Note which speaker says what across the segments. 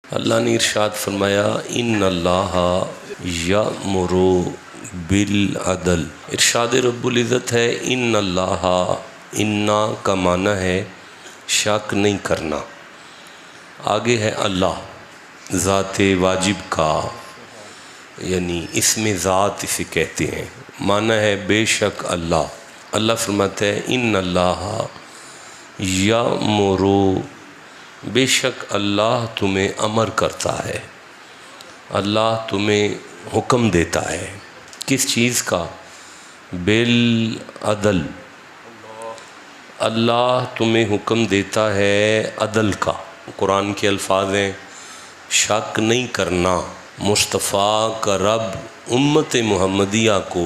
Speaker 1: اللہ نے ارشاد فرمایا ان اللہ یأمر بالعدل۔ ارشاد رب العزت ہے ان اللہ، انا کا معنی ہے شک نہیں کرنا، آگے ہے اللہ ذات واجب کا، یعنی اسم ذات اسے کہتے ہیں، معنی ہے بے شک اللہ۔ اللہ فرماتا ہے ان اللہ یأمر، بے شک اللہ تمہیں امر کرتا ہے، اللہ تمہیں حکم دیتا ہے کس چیز کا؟ بالعدل، اللہ تمہیں حکم دیتا ہے عدل کا۔ قرآن کے الفاظ ہیں شک نہیں کرنا، مصطفیٰ کا رب امت محمدیہ کو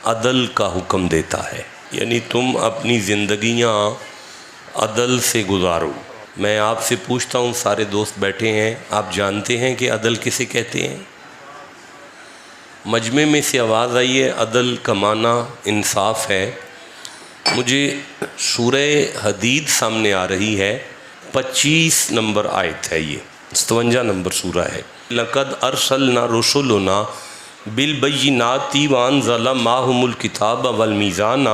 Speaker 1: عدل کا حکم دیتا ہے، یعنی تم اپنی زندگیاں عدل سے گزارو۔ میں آپ سے پوچھتا ہوں، سارے دوست بیٹھے ہیں، آپ جانتے ہیں کہ عدل کسے کہتے ہیں؟ مجمع میں سے آواز آئی ہے عدل کا معنی انصاف ہے۔ مجھے سورہ حدید سامنے آ رہی ہے، 25 نمبر آیت ہے، یہ 57 نمبر سورہ ہے۔ لَقَدْ أَرْسَلْنَا رُسُلُنَا بِالْبَيِّنَاتِ وَأَنزَلْنَا مَعَهُمُ الْكِتَابَ وَالْمِيزَانَ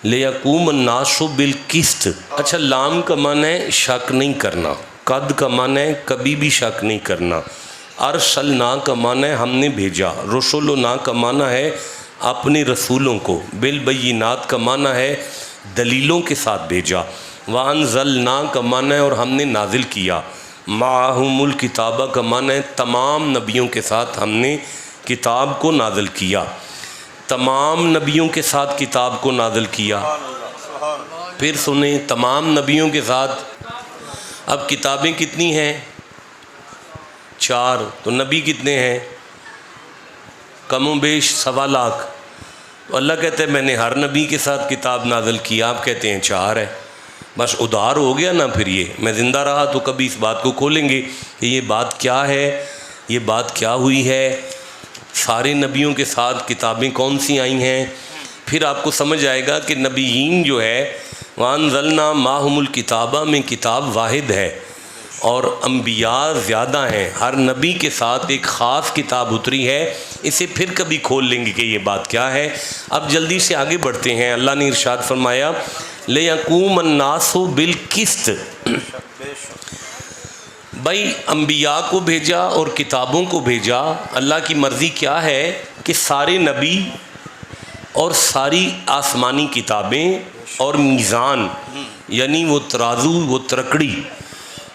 Speaker 1: لِيَقُومَ النَّاسُ بِالْقِسْطِ۔ اچھا، لام کا معنی ہے شک نہیں کرنا، قد کا معنی ہے کبھی بھی شک نہیں کرنا، ارسلنا کا معنی ہے ہم نے بھیجا، رسولنا کا معنی ہے اپنے رسولوں کو، بالبینات کا معنی ہے دلیلوں کے ساتھ بھیجا، وانزلنا کا معنی ہے اور ہم نے نازل کیا، معہم الکتابہ کا معنی ہے تمام نبیوں کے ساتھ ہم نے کتاب کو نازل کیا، تمام نبیوں کے ساتھ کتاب کو نازل کیا۔ پھر سنیں، تمام نبیوں کے ساتھ، اب کتابیں کتنی ہیں؟ 4، تو نبی کتنے ہیں؟ کم و بیش 1.25 لاکھ۔ تو اللہ کہتے ہیں میں نے ہر نبی کے ساتھ کتاب نازل کیا، آپ کہتے ہیں 4 ہے، بس ادھار ہو گیا نا۔ پھر یہ میں زندہ رہا تو کبھی اس بات کو کھولیں گے کہ یہ بات کیا ہے، یہ بات کیا ہوئی ہے، سارے نبیوں کے ساتھ کتابیں کون سی آئی ہیں۔ پھر آپ کو سمجھ آئے گا کہ نبیین جو ہے وَأَنزَلْنَا مَعَهُمُ الْكِتَابَ میں کتاب واحد ہے اور انبیاء زیادہ ہیں، ہر نبی کے ساتھ ایک خاص کتاب اتری ہے، اسے پھر کبھی کھول لیں گے کہ یہ بات کیا ہے۔ اب جلدی سے آگے بڑھتے ہیں۔ اللہ نے ارشاد فرمایا لِيَقُومَ النَّاسُ بِالْقِسْطِ، بھائی انبیاء کو بھیجا اور کتابوں کو بھیجا۔ اللہ کی مرضی کیا ہے کہ سارے نبی اور ساری آسمانی کتابیں اور میزان، یعنی وہ ترازو، وہ ترکڑی،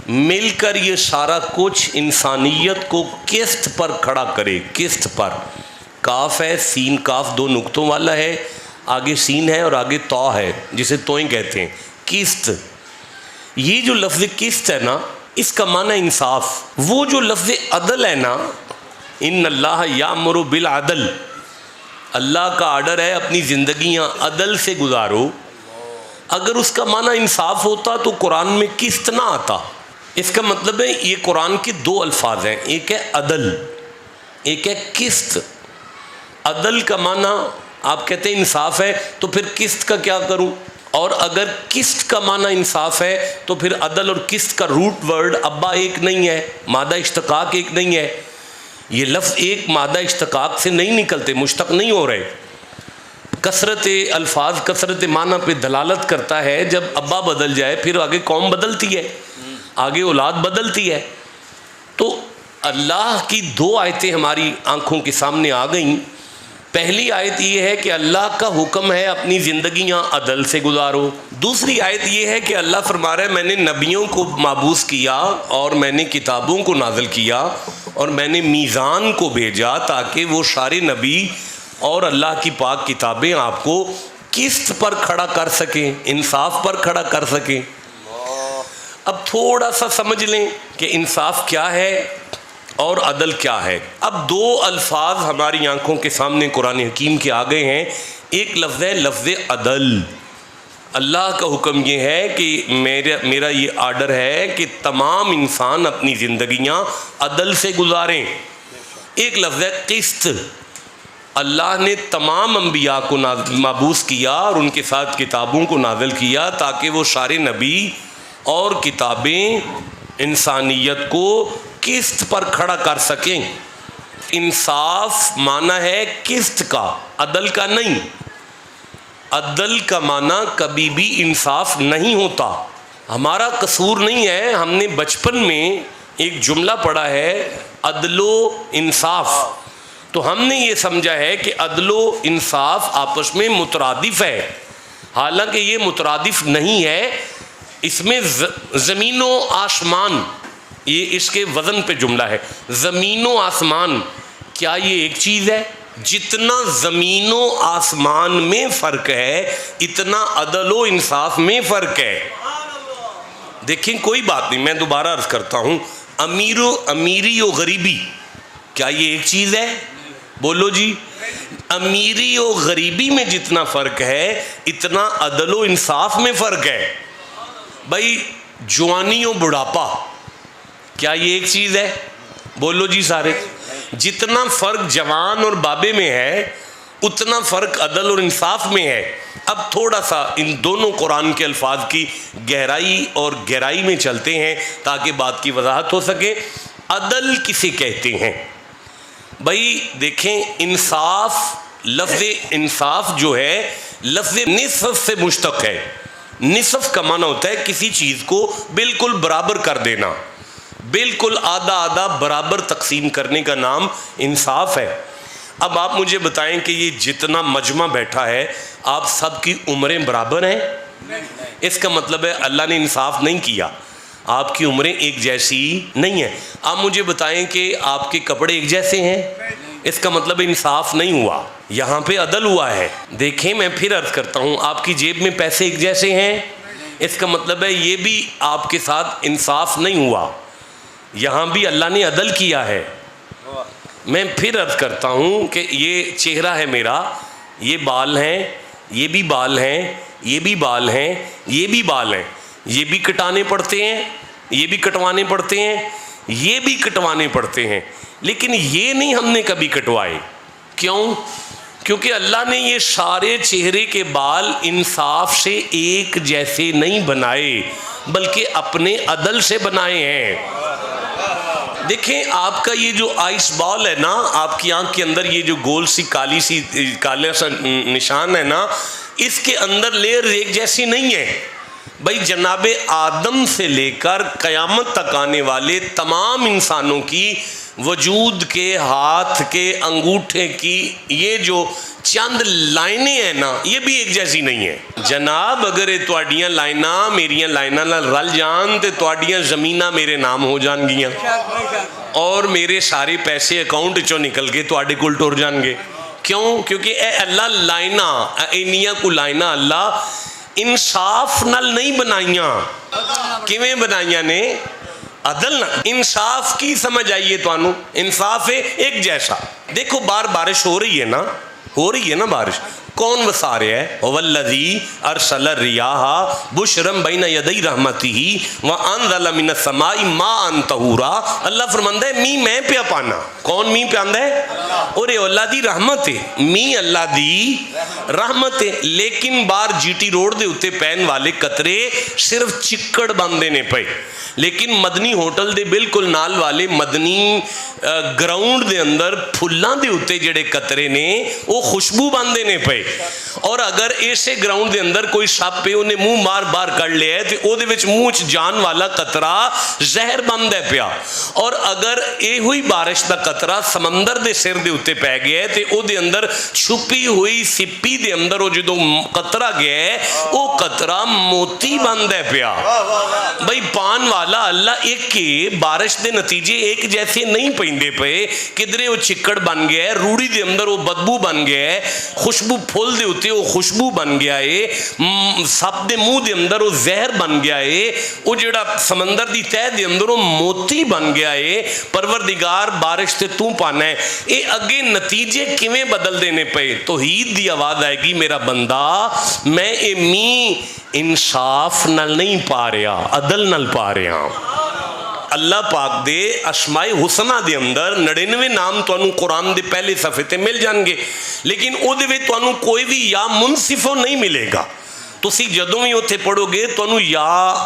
Speaker 1: مل کر یہ سارا کچھ انسانیت کو قسط پر کھڑا کرے۔ قسط پر، کاف ہے، سین کاف 2 نقطوں والا ہے، آگے سین ہے اور آگے تو ہے، جسے توئیں کہتے ہیں، قسط۔ یہ جو لفظ قسط ہے نا، اس کا معنی انصاف۔ وہ جو لفظ عدل ہے نا، ان اللہ یامر بالعدل، اللہ کا آرڈر ہے اپنی زندگیاں عدل سے گزارو۔ اگر اس کا معنی انصاف ہوتا تو قرآن میں قسط نہ آتا۔ اس کا مطلب ہے یہ قرآن کے 2 الفاظ ہیں، ایک ہے عدل، ایک ہے قسط۔ عدل کا معنی آپ کہتے ہیں انصاف ہے، تو پھر قسط کا کیا کروں؟ اور اگر قسط کا معنی انصاف ہے تو پھر عدل اور قسط کا روٹ ورڈ ابا ایک نہیں ہے، مادہ اشتقاق ایک نہیں ہے، یہ لفظ ایک مادہ اشتقاق سے نہیں نکلتے، مشتق نہیں ہو رہے۔ کثرت الفاظ کثرت معنی پہ دلالت کرتا ہے، جب ابا بدل جائے پھر آگے قوم بدلتی ہے، آگے اولاد بدلتی ہے۔ تو اللہ کی 2 آیتیں ہماری آنکھوں کے سامنے آ گئیں۔ پہلی آیت یہ ہے کہ اللہ کا حکم ہے اپنی زندگیاں عدل سے گزارو۔ دوسری آیت یہ ہے کہ اللہ فرما رہا ہے میں نے نبیوں کو مابعوث کیا اور میں نے کتابوں کو نازل کیا اور میں نے میزان کو بھیجا تاکہ وہ سارے نبی اور اللہ کی پاک کتابیں آپ کو قسط پر کھڑا کر سکیں، انصاف پر کھڑا کر سکیں۔ اب تھوڑا سا سمجھ لیں کہ انصاف کیا ہے اور عدل کیا ہے۔ اب 2 الفاظ ہماری آنکھوں کے سامنے قرآن حکیم کے آگے ہیں۔ ایک لفظ ہے لفظ عدل۔ اللہ کا حکم یہ ہے کہ میرا یہ آرڈر ہے کہ تمام انسان اپنی زندگیاں عدل سے گزاریں۔ ایک لفظ ہے قسط۔ اللہ نے تمام انبیاء کو مبعوث کیا اور ان کے ساتھ کتابوں کو نازل کیا تاکہ وہ سارے نبی اور کتابیں انسانیت کو قسط پر کھڑا کر سکیں. انصاف معنی ہے قسط کا، عدل کا نہیں. عدل کا معنی کبھی بھی انصاف نہیں ہوتا. ہمارا قصور نہیں ہے، ہم نے بچپن میں ایک جملہ پڑھا ہے عدل و انصاف، تو ہم نے یہ سمجھا ہے کہ عدل و انصاف آپس میں مترادف ہے، حالانکہ یہ مترادف نہیں ہے. اس میں زمین و آسمان، یہ اس کے وزن پہ جملہ ہے. زمین و آسمان کیا یہ ایک چیز ہے؟ جتنا زمین و آسمان میں فرق ہے اتنا عدل و انصاف میں فرق ہے. دیکھیں کوئی بات نہیں، میں دوبارہ عرض کرتا ہوں، امیری و غریبی کیا یہ ایک چیز ہے؟ بولو جی. امیری و غریبی میں جتنا فرق ہے اتنا عدل و انصاف میں فرق ہے. بھائی جوانی و بڑھاپا کیا یہ ایک چیز ہے؟ بولو جی سارے. جتنا فرق جوان اور بابے میں ہے اتنا فرق عدل اور انصاف میں ہے. اب تھوڑا سا ان دونوں قرآن کے الفاظ کی گہرائی اور گہرائی میں چلتے ہیں تاکہ بات کی وضاحت ہو سکے. عدل کسے کہتے ہیں؟ بھائی دیکھیں، انصاف، لفظ انصاف جو ہے لفظ نصف سے مشتق ہے. نصف کا معنی ہوتا ہے کسی چیز کو بالکل برابر کر دینا، بالکل آدھا آدھا برابر تقسیم کرنے کا نام انصاف ہے. اب آپ مجھے بتائیں کہ یہ جتنا مجمع بیٹھا ہے آپ سب کی عمریں برابر ہیں؟ اس کا مطلب ہے اللہ نے انصاف نہیں کیا، آپ کی عمریں ایک جیسی نہیں ہیں. آپ مجھے بتائیں کہ آپ کے کپڑے ایک جیسے ہیں، اس کا مطلب انصاف نہیں ہوا، یہاں پہ عدل ہوا ہے. دیکھیں میں پھر عرض کرتا ہوں، آپ کی جیب میں پیسے ایک جیسے ہیں، اس کا مطلب ہے یہ بھی آپ کے ساتھ انصاف نہیں ہوا، یہاں بھی اللہ نے عدل کیا ہے. میں پھر عرض کرتا ہوں کہ یہ چہرہ ہے میرا، یہ بال ہیں، یہ بھی بال ہیں، یہ بھی بال ہیں، یہ بھی بال ہیں، یہ بھی کٹانے پڑتے ہیں، یہ بھی کٹوانے پڑتے ہیں، یہ بھی کٹوانے پڑتے ہیں، لیکن یہ نہیں ہم نے کبھی کٹوائے. کیوں؟ کیونکہ اللہ نے یہ سارے چہرے کے بال انصاف سے ایک جیسے نہیں بنائے بلکہ اپنے عدل سے بنائے ہیں. دیکھیں آپ کا یہ جو آئس بال ہے نا، آپ کی آنکھ کے اندر یہ جو گول سی کالا سا نشان ہے نا، اس کے اندر لیئر ایک جیسی نہیں ہے. بھائی جناب آدم سے لے کر قیامت تک آنے والے تمام انسانوں کی وجود کے، ہاتھ کے، انگوٹھے کی یہ جو چند لائنیں ہیں نا، یہ بھی ایک جیسی نہیں ہیں. جناب اگر یہ تواڈیاں لائناں میریاں لائناں نال رل جان تے تواڈیاں زمیناں میرے نام ہو جان گیاں اور میرے سارے پیسے اکاؤنٹ چوں نکل کے تواڈے کول ٹر جان گے. کیوں؟ کیونکہ اے اللہ لائناں اینیاں کو لائناں اللہ انصاف نال نہیں بنائیاں. کیویں بنائیاں نے؟ عدل نہ. انصاف کی سمجھ آئیے تو آنو؟ انصاف ہے ایک جیسا. دیکھو بارش ہو رہی ہے نا بارش، کون وسا رہا ہے؟ والذی ارسل الرياح بشرا بین یدی رحمتہ وانزل من السماء ماء طہورا. اللہ فرماندا ہے می میں پیا پانا. کون می پیاندا ہے؟ اور یہ اللہ دی رحمت ہے، می اللہ دی رحمت ہے. لیکن بار جی ٹی روڈ دے اتے پین والے قطرے صرف چکڑ باندھے نے پے، لیکن مدنی ہوٹل دے بالکل نال والے مدنی گراؤنڈ دے اندر پھلاں دے اتے جڑے قطرے نے وہ خوشبو باندھے نے پے. اور اگر ایسے گراؤنڈ دے اندر کوئی سپ پہ انہیں منہ مار بار کر لیا ہے تو او دے وچ منہ چ جان والا قطرہ زہر بند ہے پیا. اور اگر اے ہوئی بارش دا قطرہ سمندر دے سر دے اتے پہ گیا ہے تو او دے اندر چھپی ہوئی سپی دے اندر وہ جدو قطرہ گیا ہے وہ قطرہ موتی بند ہے پیا. بھائی پان والا اللہ ایک کے بارش دے نتیجے ایک جیسے نہیں پیندے پے. کدھرے وہ چکڑ بن گیا ہے، روڑی دے اندر وہ بدبو بن گیا ہے، خوشبو پھول دے ہوتے وہ خوشبو بن گیا ہے، سپ دے منہ دے اندر وہ زہر بن گیا ہے، وہ جڑا سمندر دی تہ دے اندر وہ موتی بن گیا ہے. پروردگار بارش تے تو پانا ہے. اے اگے نتیجے کیویں بدل دینے پے؟ توحید دی آواز آئے گی میرا بندہ میں اے می انصاف نال نہیں پا رہا، عدل نال پا رہا. اللہ پاک دے اسماء حسنہ دے اندر 99 نام تو انہوں قرآن دے پہلے صفحے تے مل جان گے، لیکن او دے وے تو انہوں کوئی بھی یا منصفوں نہیں ملے گا. ਤੁਸੀਂ ਜਦੋਂ ਵੀ ਉੱਥੇ ਪੜੋਗੇ ਤੁਹਾਨੂੰ ਯਾ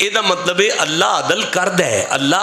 Speaker 1: ਇਹਦਾ ਮਤਲਬ ਹੈ ਅੱਲਾ ਅਦਲ ਕਰਦਾ ਹੈ, ਅੱਲਾ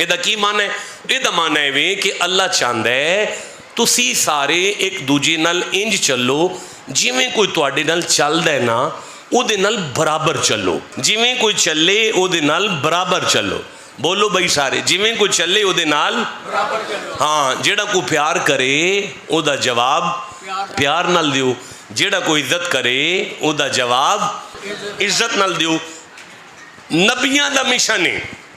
Speaker 1: ਇਹਦਾ ਕੀ ਮਾਨਾ ਹੈ? ਇਹਦਾ ਮਾਨਾ ਹੈ ਵੇ ਕਿ ਅੱਲਾ ਚਾਹੁੰਦਾ ਹੈ ਤੁਸੀਂ ਸਾਰੇ ਇੱਕ ਦੂਜੇ ਨਾਲ ਇੰਜ ਚੱਲੋ ਜਿਵੇਂ ਕੋਈ ਤੁਹਾਡੇ ਨਾਲ ਚੱਲਦਾ ਹੈ ਨਾ ਉਹਦੇ ਨਾਲ ਬਰਾਬਰ ਚੱਲੋ। ਜਿਵੇਂ ਕੋਈ ਚੱਲੇ ਉਹਦੇ ਨਾਲ ਬਰਾਬਰ ਚੱਲੋ। ਬੋਲੋ ਬਈ ਸਾਰੇ, ਜਿਵੇਂ ਕੋਈ ਚੱਲੇ ਉਹਦੇ ਨਾਲ ਬਰਾਬਰ ਚੱਲੋ। ਹਾਂ, ਜਿਹੜਾ ਕੋਈ ਪਿਆਰ ਕਰੇ ਉਹਦਾ ਜਵਾਬ ਪਿਆਰ ਨਾਲ ਦਿਓ, ਜਿਹੜਾ ਕੋਈ ਇੱਜ਼ਤ ਕਰੇ ਉਹਦਾ ਜਵਾਬ ਇੱਜ਼ਤ ਨਾਲ ਦਿਓ। ਨਬੀਆਂ ਦਾ ਮਿਸ਼ਨ ਹੈ,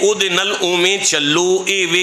Speaker 1: ਉਹਦੇ ਨਾਲ ਉਵੇਂ ਚੱਲੋ, ਇਹ ਵੇ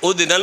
Speaker 1: ਉਹਦੇ ਨਾਲ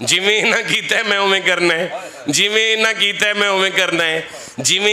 Speaker 1: ਜਿਵੇਂ ਇਹਨਾਂ ਕੀਤਾ ਮੈਂ ਉਵੇਂ ਕਰਨਾ ਹੈ, ਜਿਵੇਂ ਇਹਨਾਂ ਕੀਤਾ ਮੈਂ ਉਵੇਂ ਕਰਨਾ ਹੈ, ਜਿਵੇਂ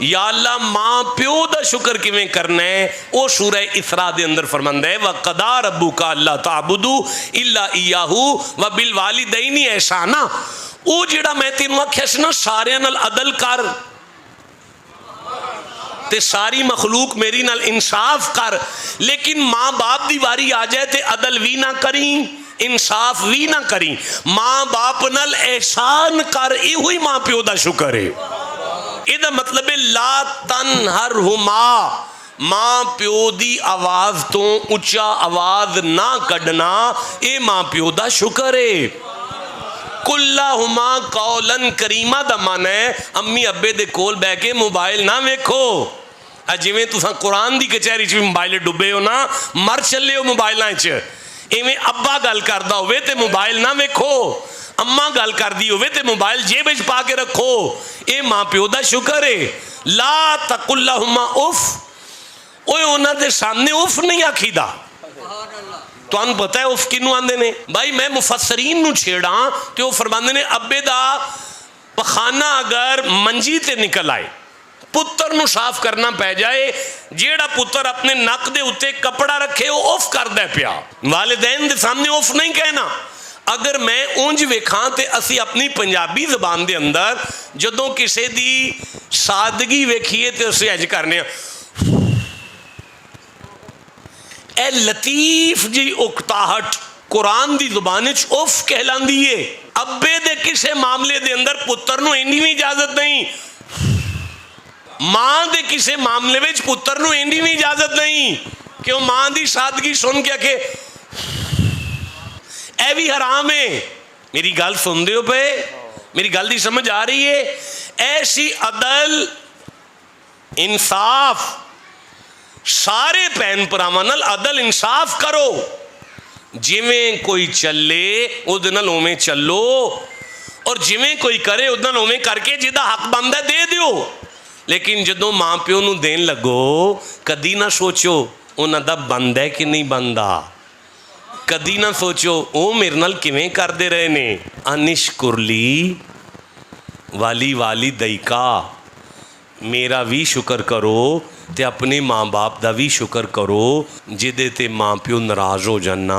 Speaker 1: یا اللہ ماں پیو دا شکر کیویں کرنا ہے او سورہ اسراء دے اندر فرماندا ہے وَقَضَىٰ رَبُّكَ أَلَّا تَعْبُدُوا إِلَّا إِيَّاهُ وَبِالْوَالِدَيْنِ إِحْسَانًا۔ او جڑا میں تینوں آکھیا سی نا سارے نال عدل کر تے ساری مخلوق میری نال انصاف کر، لیکن ماں باپ دی واری آ جائے تے عدل بھی نہ کریں انصاف بھی نہ کریں، ماں باپ نال احسان کر، یہ ہوئی ماں پیو دا شکر ہے۔ یہ مطلب ہے لا تنہرہما، ماں پیو دی آواز تو اچھا آواز نہ کڈنا، اے ماں پیو دا شکر ہے۔ کلہما قولاً کریمہ دا معنی ہے امی ابے دے کول بہ کے موبائل نہ ویکھو۔ جویں تساں قرآن دی کچہری چ موبائل ڈبے ہو نا، مر چلے ہو موبائلاں چ، ایویں ابا گل کردا ہوئے تے موبائل نہ ویکھو، اماں گل کردی ہوئے تے موبائل جیب وچ پا کے رکھو، اے ماں پیو دا شکر ہے۔ لا تقل لہما اف، اوے انہاں دے سامنے اف نہیں آکھیدا۔ تو ان پتہ ہے اف کنوں آندے نے؟ بھائی میں مفسرین نو چھیڑاں تے وہ فرماندے نے ابے دا پخانہ اگر منجی تے نکل آئے، پتر نو صاف کرنا پہ جائے، جیڑا پتر اپنے نک دے اتے کپڑا رکھے وہ اوف کر دے پیا، والدین دے سامنے اوف نہیں کہنا۔ اگر میں اونج ویکھاں تے اسی اپنی پنجابی زبان دے اندر جدوں کسے دی سادگی ویکھیے تے اسے اج کرنے اے لطیف جی اکتاہٹ قرآن دی زبانچ اوف کہلاندی ہے۔ ابے دے کسے معاملے دے اندر پتر نو اینی بھی اجازت نہیں، ماں دے کسے معاملے وچ پتر نو اینی بھی اجازت نہیں کہ وہ ماں دی سادگی سن کے کہ اے بھی حرام ہے۔ میری گل سن دے ہو پہ، میری گل دی سمجھ آ رہی ہے؟ ایسی عدل انصاف سارے پین پراواں نال عدل انصاف کرو، جویں کوئی چلے اودے نال اوویں چلو، اور جویں کوئی کرے اودے نال اوویں کر کے جدا حق بندا دے دیو۔ لیکن جدوں ماں پیو نو دین لگو کدی نہ سوچو انہاں دا بندہ ہے کہ نہیں بندہ، کدی نہ سوچو او میرے نال کیویں کردے رہے نے۔ انشکر لی والی والدی کا، میرا بھی شکر کرو تے اپنے ماں باپ دا بھی شکر کرو، جدے تے ماں پیو ناراض ہو جانا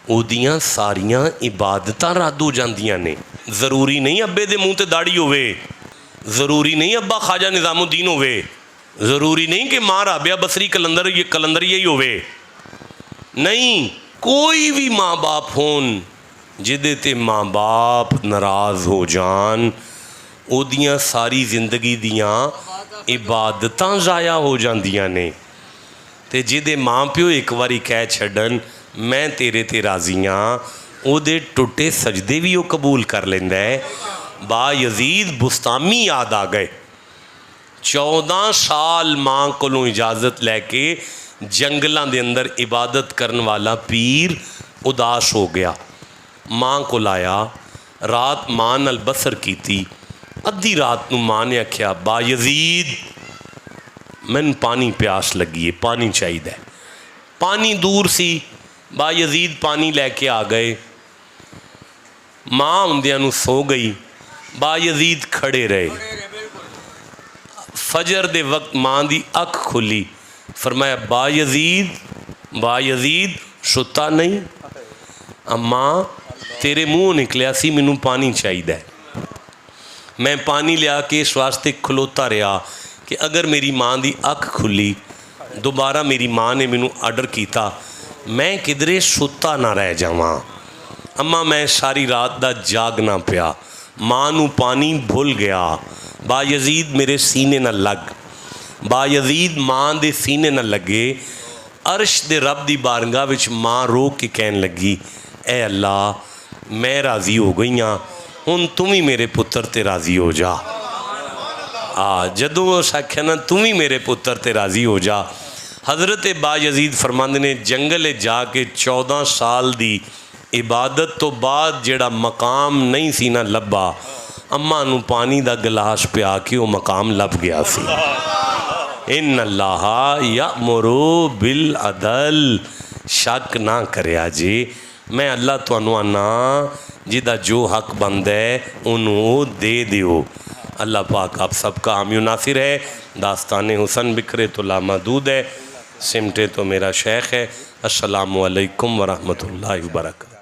Speaker 1: او دیاں ساریاں عبادتاں رد ہو جاندیاں نے۔ ضروری نہیں ابے دے منہ تے داڑھی ہوئے، ضروری نہیں ابا خواجہ نظام الدین ہوئے، ضروری نہیں کہ ماں رابعہ بصری کلندریہ ہی ہوئے، نہیں، کوئی بھی ماں باپ ہون جدے تے ماں باپ ناراض ہو جان او دیاں ساری زندگی دیاں عبادتاں ضائع ہو جاندیاں نے۔ تے جدے ماں پیو ایک واری کہہ چھڑن میں تیرے تے راضی ہاں، او دے ٹوٹے سجدے بھی او قبول کر لیندا ہے۔ با یزید بستامی یاد آ گئے، 14 سال ماں کولوں اجازت لے کے جنگلاں دے اندر عبادت کرن والا پیر اداس ہو گیا، ماں کو لایا، رات ماں نال بسر کیتی، ادھی رات نو ماں نے آکھیا با یزید میں پانی پیاس لگی ہے، پانی چاہیے، پانی دور سی، با یزید پانی لے کے آ گئے، ماں اندیاں نو سو گئی، با یزید کھڑے رہے، فجر دے وقت ماں دی اکھ کھلی، فرمایا با یزید ستا نہیں؟ اماں تیرے منہ نکلیا سی مینوں پانی چاہیے، میں پانی لیا کے اس واسطے کھلوتا رہا کہ اگر میری ماں دی اکھ کھلی دوبارہ میری ماں نے مینوں آرڈر کیتا میں کدرے ستا نہ رہ جاواں۔ اماں میں ساری رات دا جاگنا پیا، ماں نو پانی بھول گیا، با یزید میرے سینے نہ لگ، با یزید ماں دے سینے نہ لگے، عرش دے رب دی بارگاہ وچ ماں رو کے کہن لگی اے اللہ میں راضی ہو گئی ہاں، ہن تم ہی میرے پتر تے راضی ہو جا۔ جدوں اس آکھیا نا تم ہی میرے پتر تے راضی ہو جا، حضرت با یزید فرماندے نے جنگل جا کے 14 سال دی عبادت تو بعد جڑا مقام نہیں سی نہ لبا، اماں نو پانی دا گلاس پیا کے وہ مقام لب گیا سی۔ ان اللہ یأمر بالعدل، شک نہ کریا جی، میں اللہ تو آنا جدا جو حق بند ہے انہوں دے دیو، اللہ پاک آپ سب کا حامی و ناصر ہے. داستان حسن بکھرے تو لامحدود ہے، سمٹے تو میرا شیخ ہے. السلام علیکم ورحمۃ اللہ وبرکاتہ.